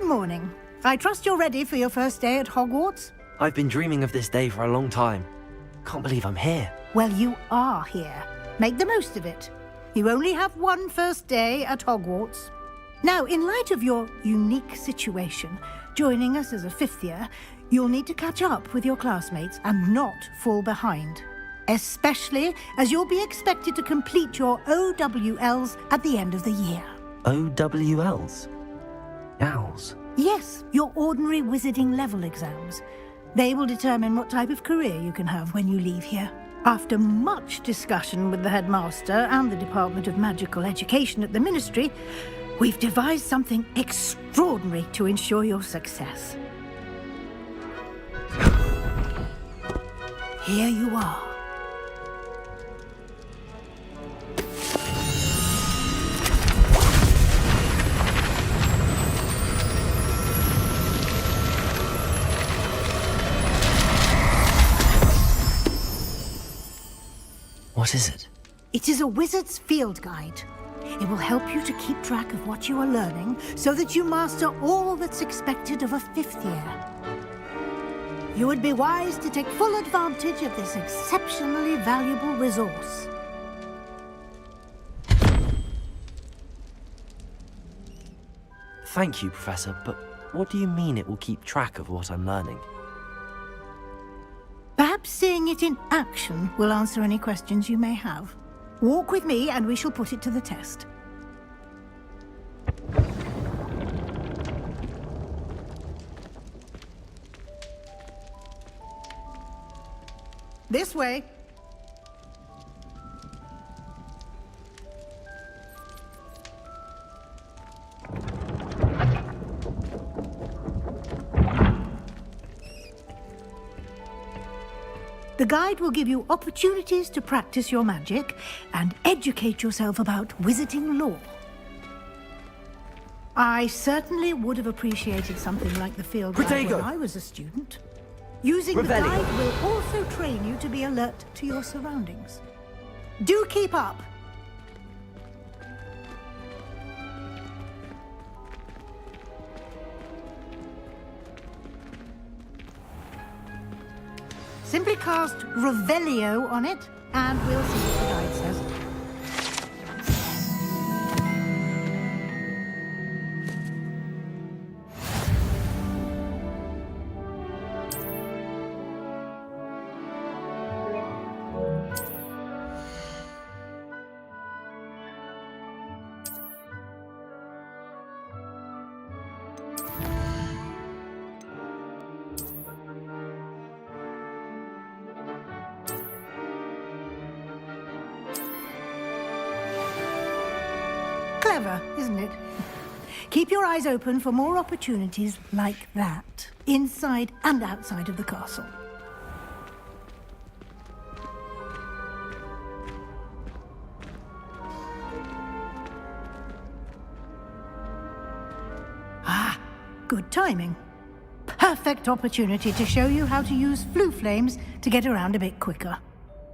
morning. I trust you're ready for your first day at Hogwarts? I've been dreaming of this day for a long time. Can't believe I'm here. Well, you are here. Make the most of it. You only have one first day at Hogwarts. Now, in light of your unique situation, joining us as a fifth year, you'll need to catch up with your classmates and not fall behind. Especially as you'll be expected to complete your OWLs at the end of the year. OWLs? Owls? Yes, your ordinary wizarding level exams. They will determine what type of career you can have when you leave here. After much discussion with the headmaster and the Department of Magical Education at the Ministry, we've devised something extraordinary to ensure your success. Here you are. What is it? It is a wizard's field guide. It will help you to keep track of what you are learning so that you master all that's expected of a fifth year. You would be wise to take full advantage of this exceptionally valuable resource. Thank you, Professor, but what do you mean it will keep track of what I'm learning? Perhaps seeing it in action will answer any questions you may have. Walk with me and we shall put it to the test. This way. The guide will give you opportunities to practice your magic and educate yourself about wizarding lore. I certainly would have appreciated something like the field guide when I was a student. Using the guide will also train you to be alert to your surroundings. Do keep up! Simply cast Revelio on it, and we'll see what the guide says. Clever, isn't it? Keep your eyes open for more opportunities like that, inside and outside of the castle. Ah, good timing. Perfect opportunity to show you how to use flue flames to get around a bit quicker.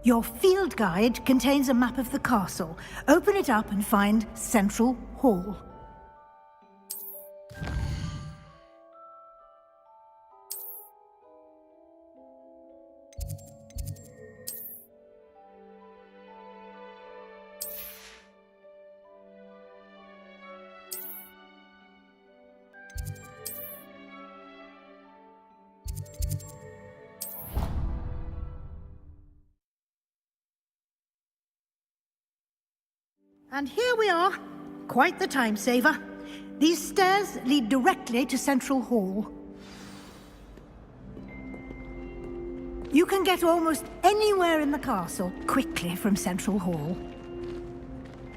Your field guide contains a map of the castle. Open it up and find Central Hall. And here we are. Quite the time saver. These stairs lead directly to Central Hall. You can get almost anywhere in the castle quickly from Central Hall.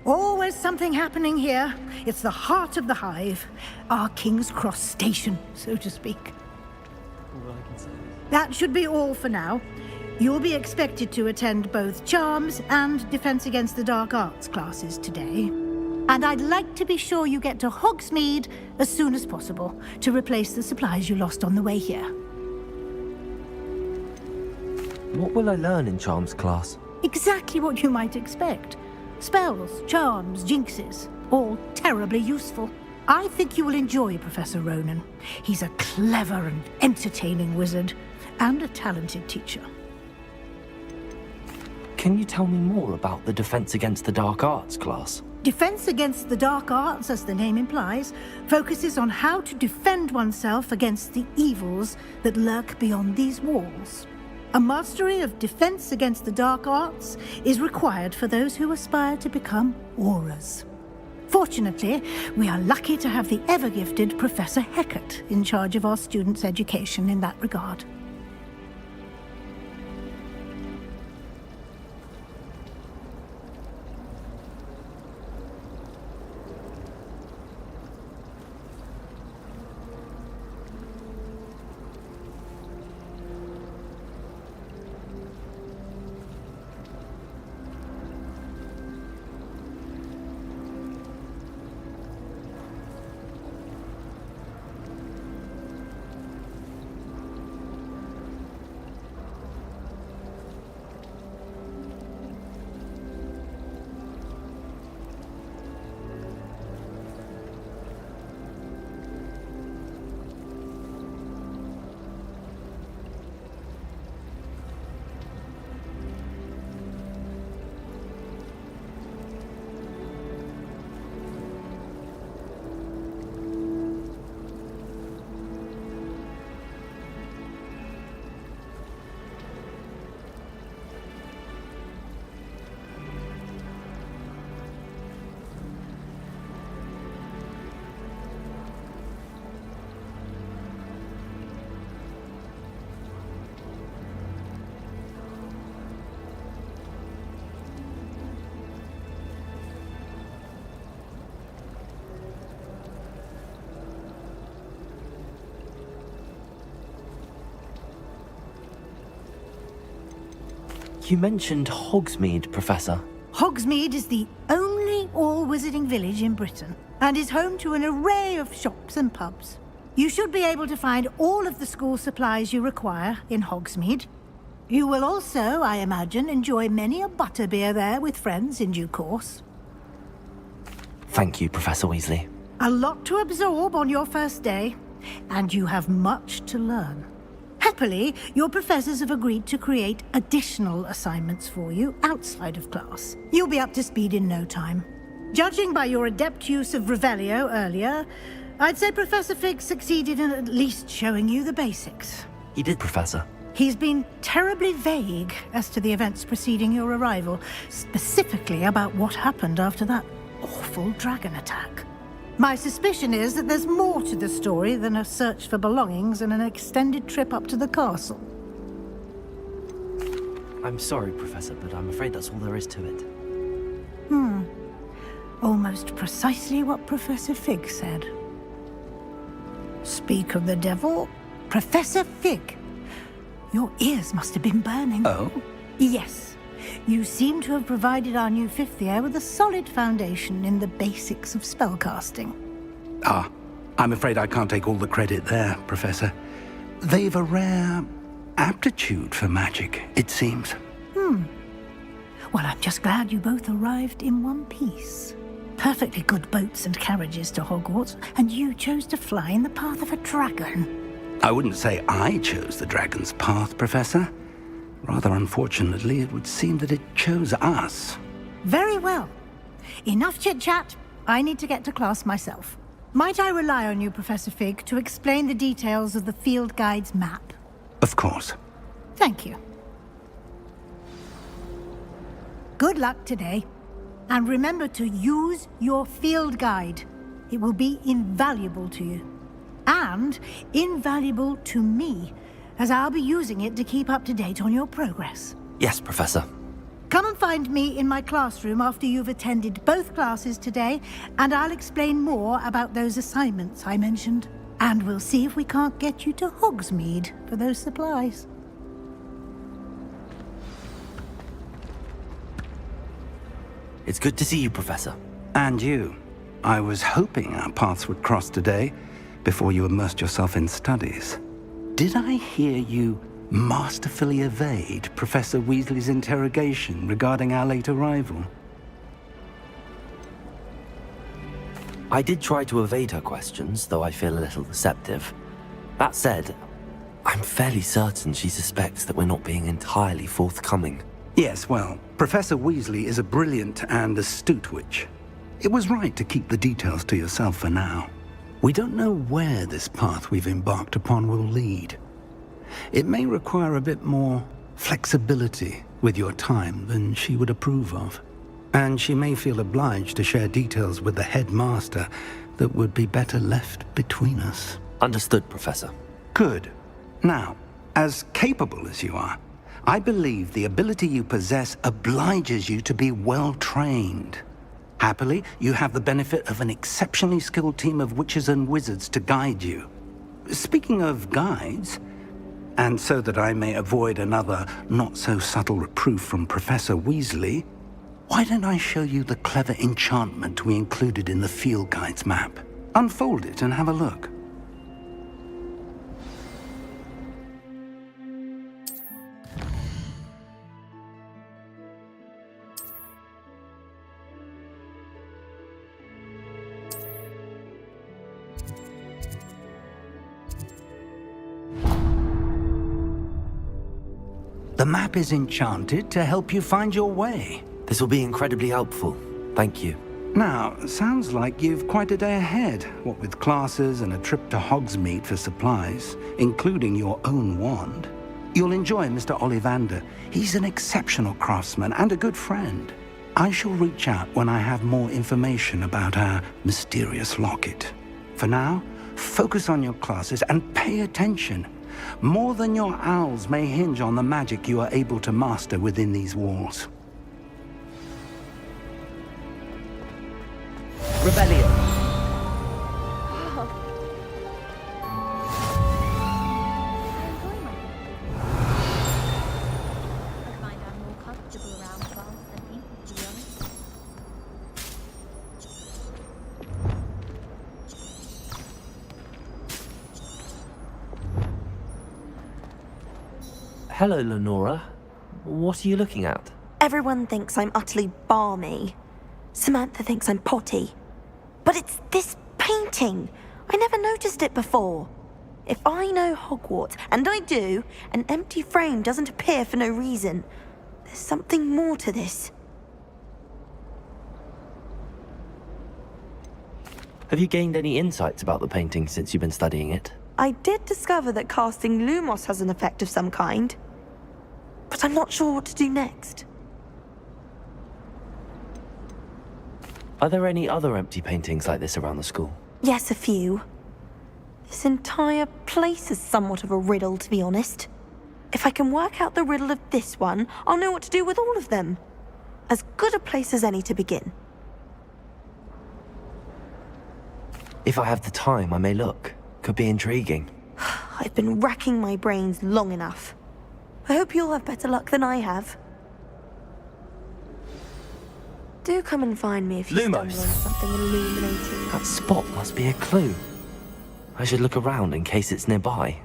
Always something happening here. It's the heart of the Hive, our King's Cross station, so to speak. That should be all for now. You'll be expected to attend both Charms and Defense Against the Dark Arts classes today. And I'd like to be sure you get to Hogsmeade as soon as possible to replace the supplies you lost on the way here. What will I learn in Charms class? Exactly what you might expect. Spells, charms, jinxes, all terribly useful. I think you will enjoy Professor Ronan. He's a clever and entertaining wizard, and a talented teacher. Can you tell me more about the Defense Against the Dark Arts class? Defense Against the Dark Arts, as the name implies, focuses on how to defend oneself against the evils that lurk beyond these walls. A mastery of Defense Against the Dark Arts is required for those who aspire to become auras. Fortunately, we are lucky to have the ever-gifted Professor Hecat in charge of our students' education in that regard. You mentioned Hogsmeade, Professor. Hogsmeade is the only all-wizarding village in Britain, and is home to an array of shops and pubs. You should be able to find all of the school supplies you require in Hogsmeade. You will also, I imagine, enjoy many a butterbeer there with friends in due course. Thank you, Professor Weasley. A lot to absorb on your first day, and you have much to learn. Happily, your professors have agreed to create additional assignments for you outside of class. You'll be up to speed in no time. Judging by your adept use of Revelio earlier, I'd say Professor Fig succeeded in at least showing you the basics. He did, Professor. He's been terribly vague as to the events preceding your arrival, specifically about what happened after that awful dragon attack. My suspicion is that there's more to the story than a search for belongings and an extended trip up to the castle. I'm sorry, Professor, but I'm afraid that's all there is to it. Almost precisely what Professor Fig said. Speak of the devil, Professor Fig. Your ears must have been burning. Oh? Yes. You seem to have provided our new fifth year with a solid foundation in the basics of spellcasting. Ah, I'm afraid I can't take all the credit there, Professor. They've a rare aptitude for magic, it seems. Well, I'm just glad you both arrived in one piece. Perfectly good boats and carriages to Hogwarts, and you chose to fly in the path of a dragon. I wouldn't say I chose the dragon's path, Professor. Rather unfortunately, it would seem that it chose us. Very well. Enough chit-chat. I need to get to class myself. Might I rely on you, Professor Fig, to explain the details of the field guide's map? Of course. Thank you. Good luck today. And remember to use your field guide. It will be invaluable to you. And invaluable to me, as I'll be using it to keep up to date on your progress. Yes, Professor. Come and find me in my classroom after you've attended both classes today, and I'll explain more about those assignments I mentioned. And we'll see if we can't get you to Hogsmeade for those supplies. It's good to see you, Professor. And you. I was hoping our paths would cross today, before you immersed yourself in studies. Did I hear you masterfully evade Professor Weasley's interrogation regarding our late arrival? I did try to evade her questions, though I feel a little receptive. That said, I'm fairly certain she suspects that we're not being entirely forthcoming. Yes, well, Professor Weasley is a brilliant and astute witch. It was right to keep the details to yourself for now. We don't know where this path we've embarked upon will lead. It may require a bit more flexibility with your time than she would approve of. And she may feel obliged to share details with the headmaster that would be better left between us. Understood, Professor. Good. Now, as capable as you are, I believe the ability you possess obliges you to be well trained. Happily, you have the benefit of an exceptionally skilled team of witches and wizards to guide you. Speaking of guides, and so that I may avoid another not-so-subtle reproof from Professor Weasley, why don't I show you the clever enchantment we included in the field guide's map? Unfold it and have a look. The map is enchanted to help you find your way. This will be incredibly helpful. Thank you. Now, sounds like you've quite a day ahead, what with classes and a trip to Hogsmeade for supplies, including your own wand. You'll enjoy Mr. Ollivander. He's an exceptional craftsman and a good friend. I shall reach out when I have more information about our mysterious locket. For now, focus on your classes and pay attention. More than your owls may hinge on the magic you are able to master within these walls. Rebellion. I find I'm more comfortable around plants than people, to be honest. Hello, Lenora. What are you looking at? Everyone thinks I'm utterly balmy. Samantha thinks I'm potty. But it's this painting. I never noticed it before. If I know Hogwarts, and I do, an empty frame doesn't appear for no reason. There's something more to this. Have you gained any insights about the painting since you've been studying it? I did discover that casting Lumos has an effect of some kind. But I'm not sure what to do next. Are there any other empty paintings like this around the school? Yes, a few. This entire place is somewhat of a riddle, to be honest. If I can work out the riddle of this one, I'll know what to do with all of them. As good a place as any to begin. If I have the time, I may look. Could be intriguing. I've been racking my brains long enough. I hope you'll have better luck than I have. Do come and find me if you Lumos. stumble on something illuminating. That spot must be a clue. I should look around in case it's nearby.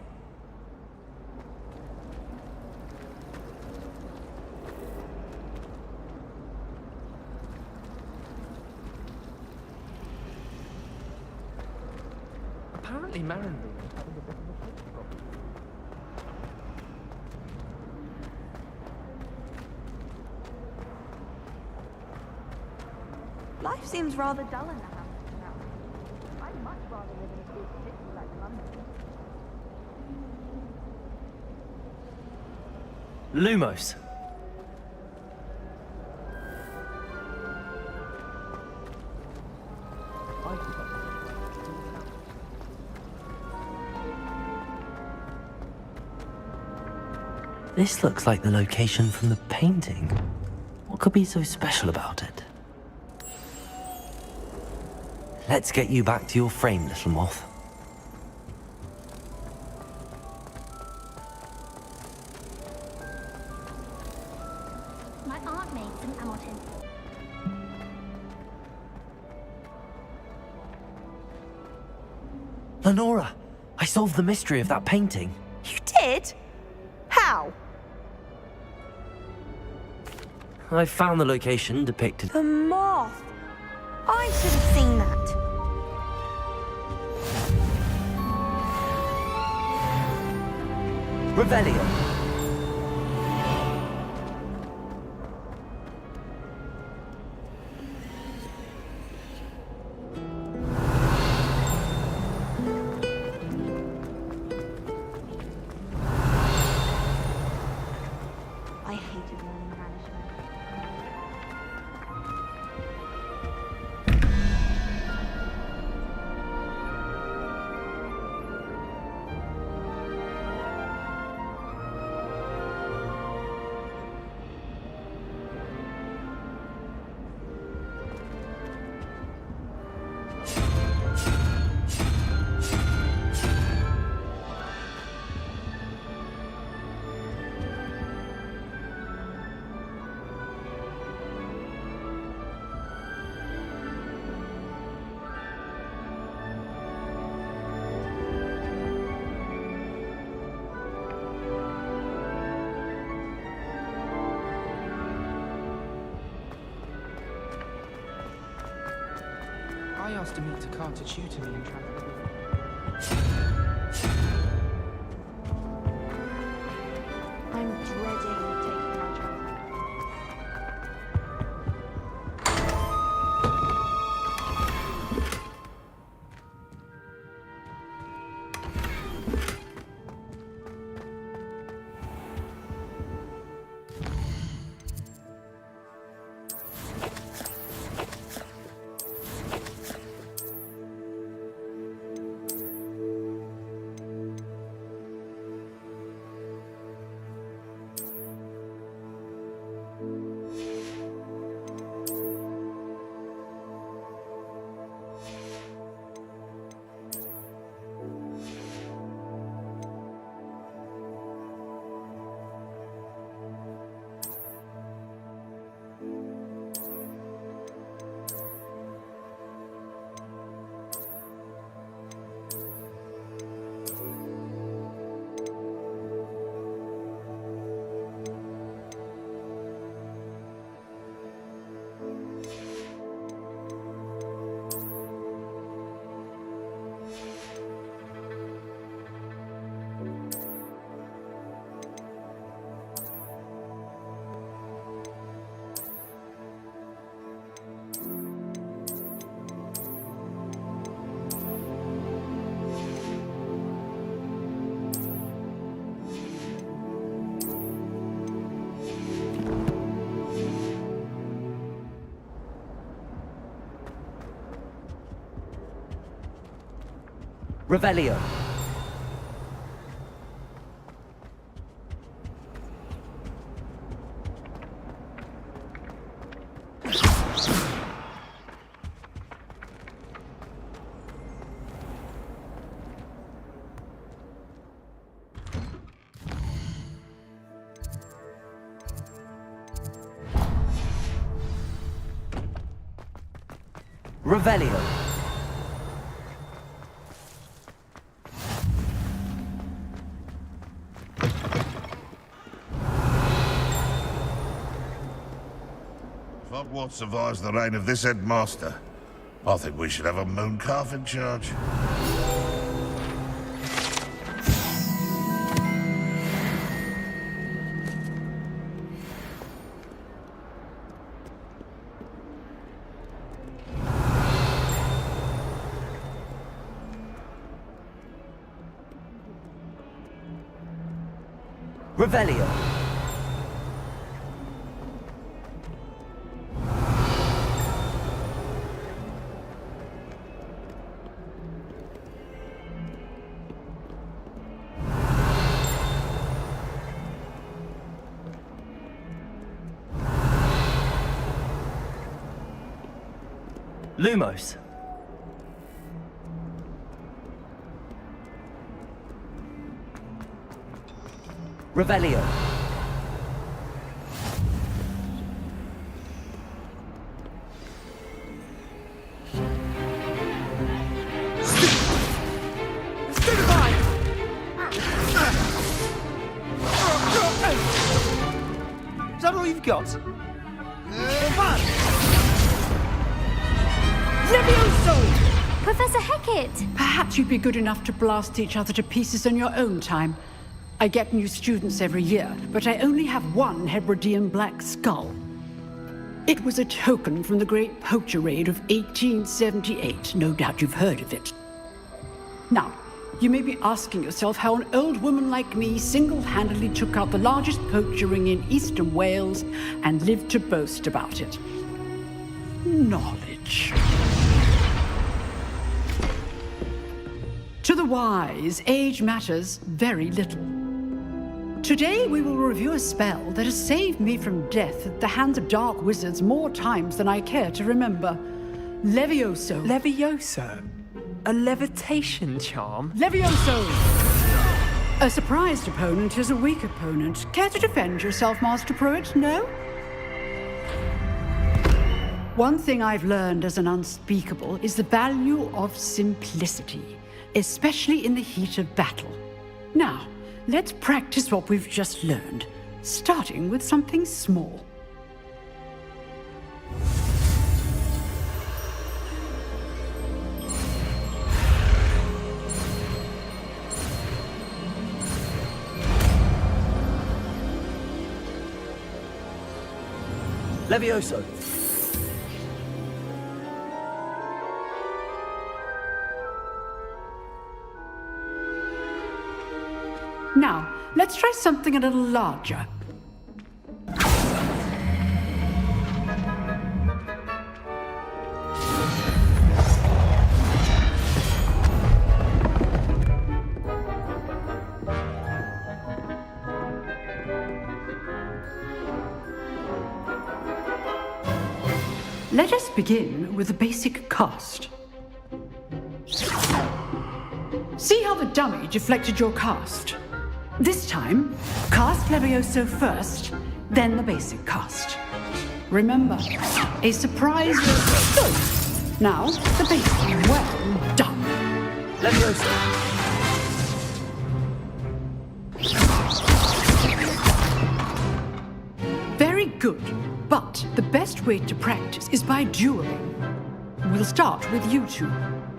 Apparently, Marin. Life seems rather dull in the Hamptons now. I'd much rather live in a big city like London. Lumos. This looks like the location from the painting. What could be so special about it? Let's get you back to your frame, little moth. My aunt made some outing. Lenora, I solved the mystery of that painting. You did? How? I found the location depicted. The moth. I should have seen that. Revelio. I hated learning banishment. I asked him to car to tutor me in travel. I'm dreading taking my travel. Revelio. Revelio. If Hogwarts survives the reign of this headmaster, I think we should have a moon calf in charge. Revelio. Lumos. Revelio. Is that all you've got? Professor Hecat! Perhaps you'd be good enough to blast each other to pieces in your own time. I get new students every year, but I only have one Hebridean black skull. It was a token from the Great Poacher Raid of 1878. No doubt you've heard of it. Now, you may be asking yourself how an old woman like me single-handedly took out the largest poacher ring in eastern Wales and lived to boast about it. Knowledge. To the wise, age matters very little. Today we will review a spell that has saved me from death at the hands of dark wizards more times than I care to remember. Levioso. Levioso? A levitation charm? Levioso! A surprised opponent is a weak opponent. Care to defend yourself, Master Pruitt? No? One thing I've learned as an unspeakable is the value of simplicity, especially in the heat of battle. Now, let's practice what we've just learned, starting with something small. Levioso. Now, let's try something a little larger. Let us begin with the basic cast. See how the dummy deflected your cast? This time, cast Levioso first, then the basic cast. Remember, a surprise. Good. Now, the basic. Well done. Levioso. Very good. But the best way to practice is by dueling. We'll start with you two.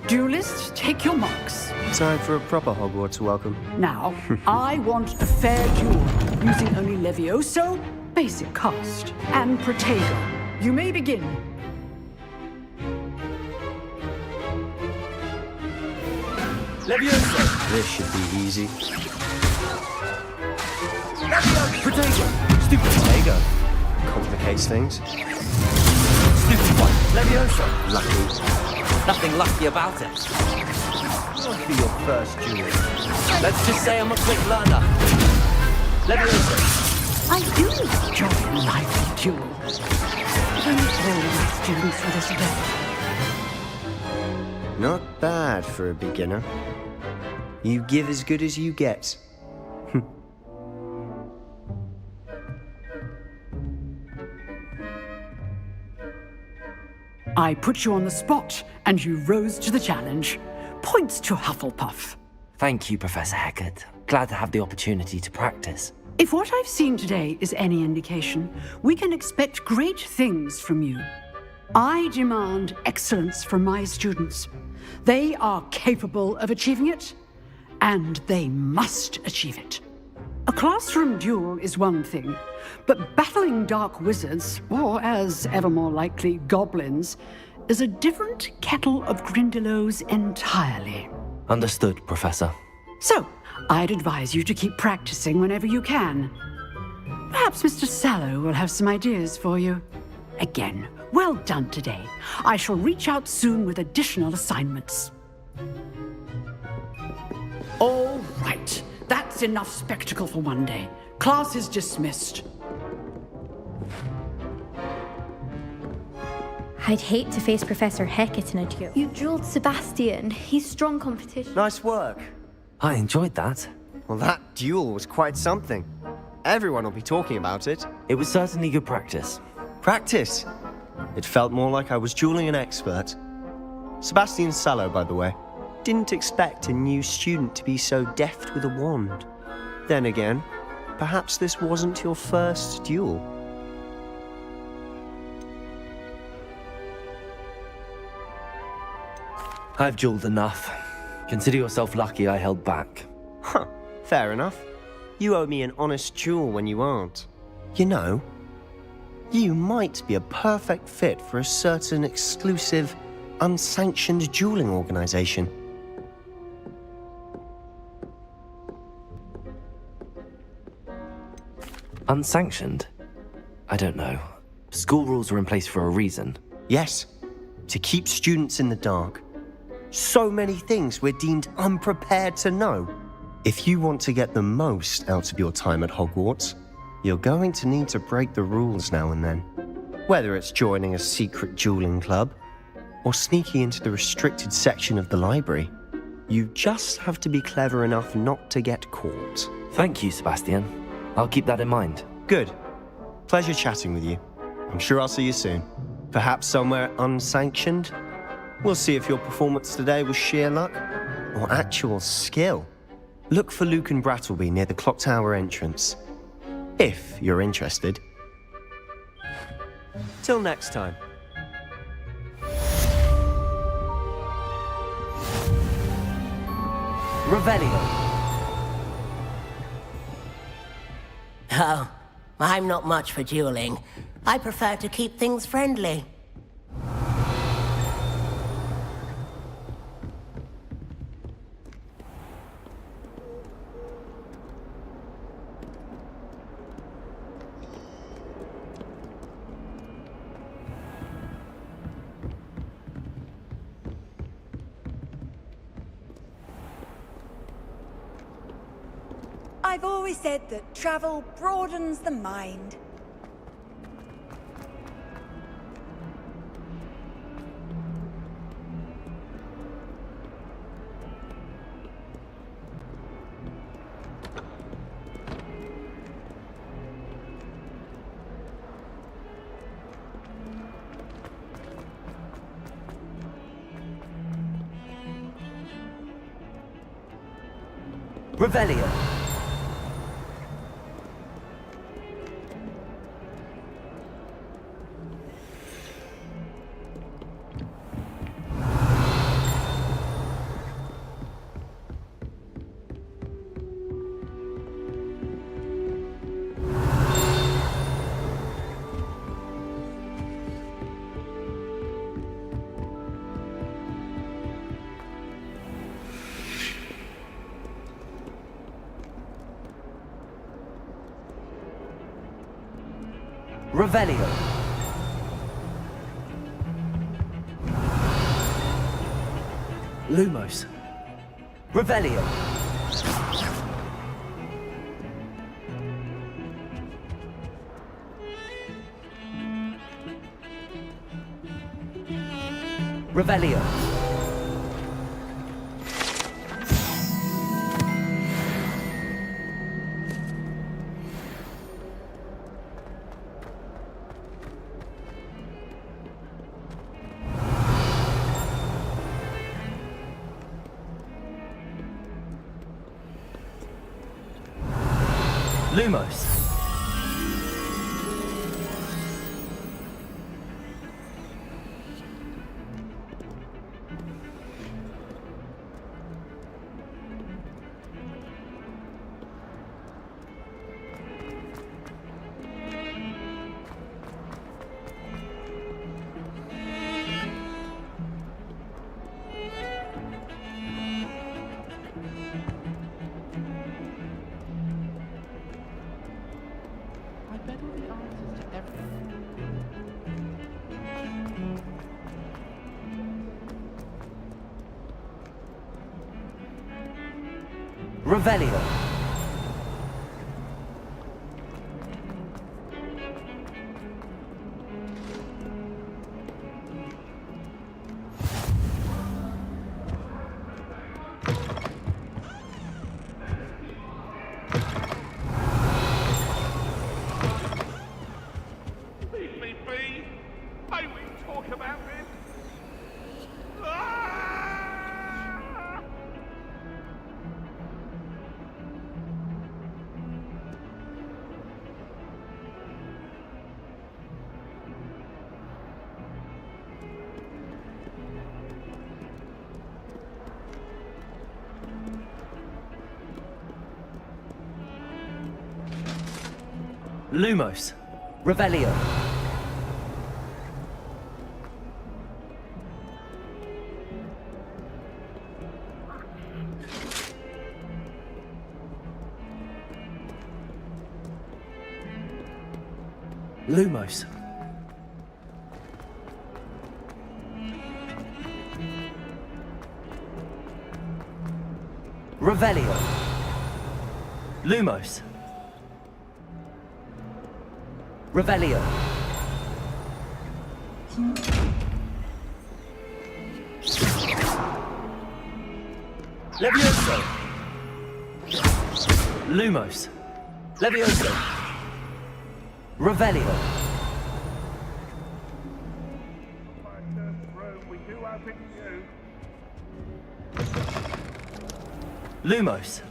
Duelists, take your marks. Time for a proper Hogwarts welcome. Now, I want a fair duel, using only Levioso, basic cast, and Protego. You may begin. Levioso. This should be easy. Protego. Stupid Protego. Complicates things. Stupid one. Levioso. Lucky. Nothing lucky about it. Must be your first duel. Let's just say I'm a quick learner. Levioso. I do enjoy a lively duel. Don't all my students for this day. Not bad for a beginner. You give as good as you get. I put you on the spot, and you rose to the challenge. Points to Hufflepuff. Thank you, Professor Hecat. Glad to have the opportunity to practice. If what I've seen today is any indication, we can expect great things from you. I demand excellence from my students. They are capable of achieving it, and they must achieve it. A classroom duel is one thing, but battling dark wizards, or as ever more likely, goblins, is a different kettle of Grindylows entirely. Understood, Professor. So, I'd advise you to keep practicing whenever you can. Perhaps Mr. Sallow will have some ideas for you. Again, well done today. I shall reach out soon with additional assignments. All right. That's enough spectacle for one day. Class is dismissed. I'd hate to face Professor Hecat in a duel. You drilled Sebastian. He's strong competition. Nice work. I enjoyed that. Well, that duel was quite something. Everyone will be talking about it. It was certainly good practice. Practice? It felt more like I was dueling an expert. Sebastian Sallow, by the way. Didn't expect a new student to be so deft with a wand. Then again, perhaps this wasn't your first duel. I've dueled enough. Consider yourself lucky I held back. Huh, fair enough. You owe me an honest duel when you aren't. You know, you might be a perfect fit for a certain exclusive, unsanctioned dueling organization. Unsanctioned? I don't know. School rules are in place for a reason. Yes, to keep students in the dark. So many things we're deemed unprepared to know. If you want to get the most out of your time at Hogwarts, you're going to need to break the rules now and then. Whether it's joining a secret dueling club, or sneaking into the restricted section of the library, you just have to be clever enough not to get caught. Thank you, Sebastian. I'll keep that in mind. Good. Pleasure chatting with you. I'm sure I'll see you soon. Perhaps somewhere unsanctioned? We'll see if your performance today was sheer luck or actual skill. Look for Luke and Brattleby near the clock tower entrance, if you're interested. Till next time. Revelio. Oh, I'm not much for dueling. I prefer to keep things friendly. I've always said that travel broadens the mind. Revelio. Revelio. Lumos. Revelio. Revelio. Lumos. Revelio. Leave me be! May we talk about this? Lumos. Revelio. Lumos. Revelio. Lumos. Revelio. Levioso. Lumos. Levioso. Revelio. We do have it new. Lumos.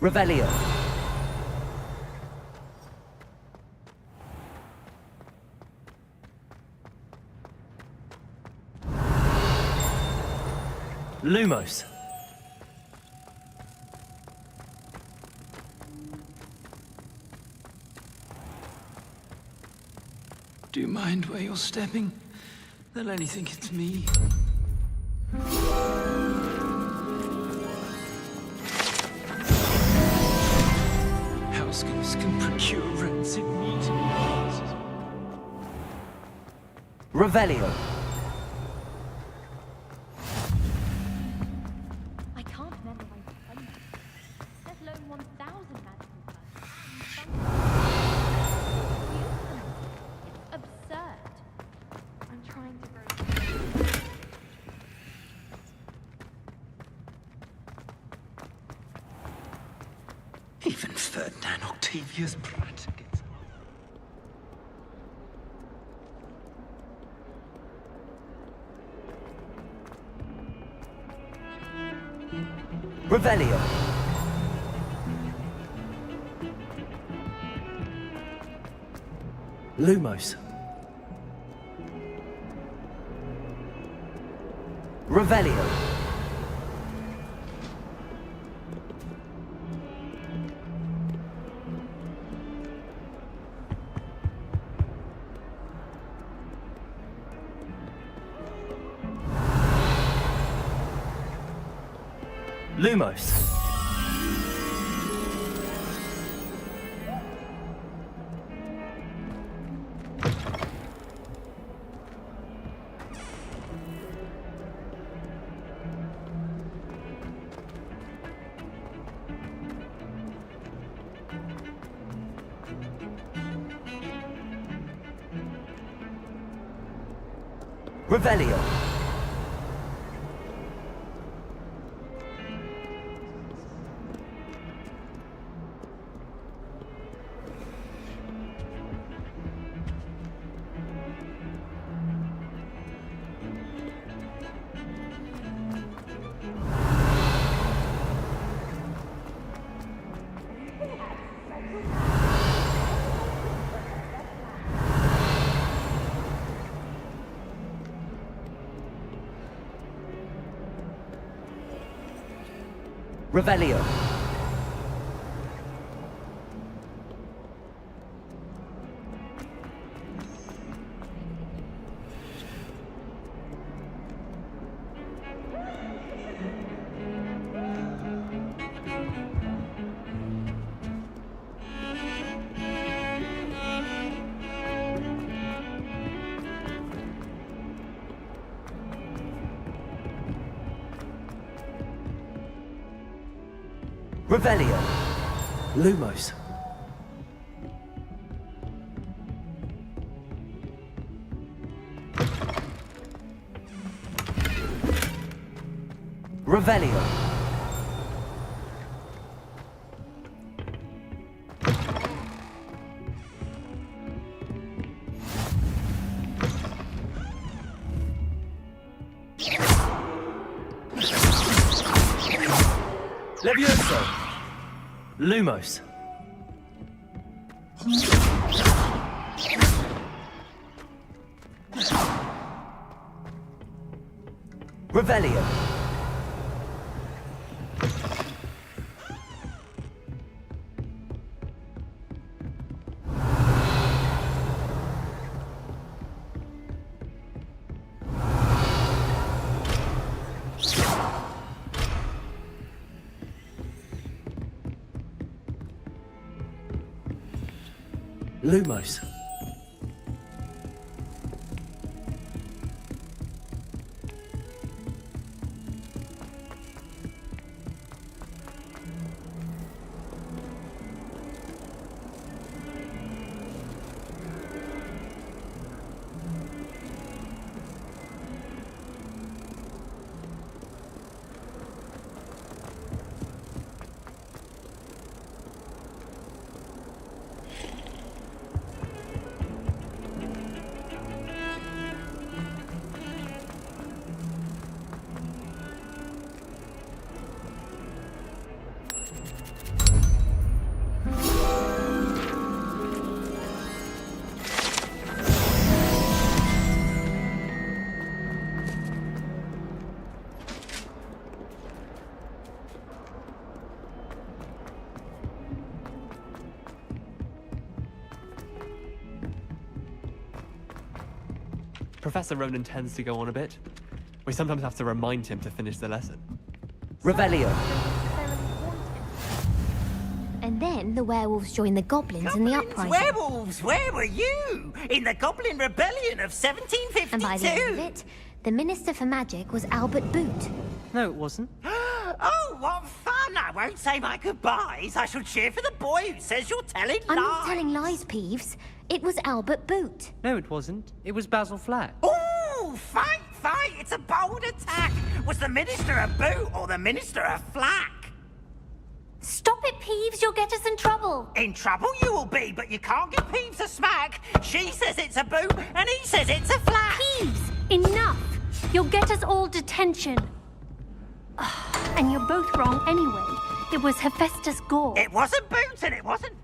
Revelio. Lumos. Do you mind where you're stepping? They'll only think it's me. Housekeepers can procure rancid meat. Revelio. I can't memorize 20, let alone 1,000 magical cards. It's absurd. I'm trying to grow. Even Ferdinand Octavius Pratt gets... Revelio. Lumos. Revelio. Lumos. Revelio. Revelio. Revelio. Lumos. Revelio. Levioso. Lumos. Revelio. Lumos. Professor Ronan tends to go on a bit. We sometimes have to remind him to finish the lesson. Revelio. And then the werewolves joined the goblins in the uprising. Werewolves, where were you? In the Goblin Rebellion of 1752. And by the end of it, the Minister for Magic was Albert Boot. No, it wasn't. Oh, what fun! I won't say my goodbyes. I shall cheer for the boy who says you're telling I'm lies. not telling lies, Peeves. It was Albert Boot. No, it wasn't. It was Basil Flack. Ooh, fight, fight! It's a bold attack. Was the Minister a boot or the Minister a flack? Stop it, Peeves. You'll get us in trouble. In trouble you will be, but you can't give Peeves a smack. She says it's a boot, and he says it's a flack. Peeves, enough. You'll get us all detention. And you're both wrong anyway. It was Hephaestus Gore. It wasn't boot, and it wasn't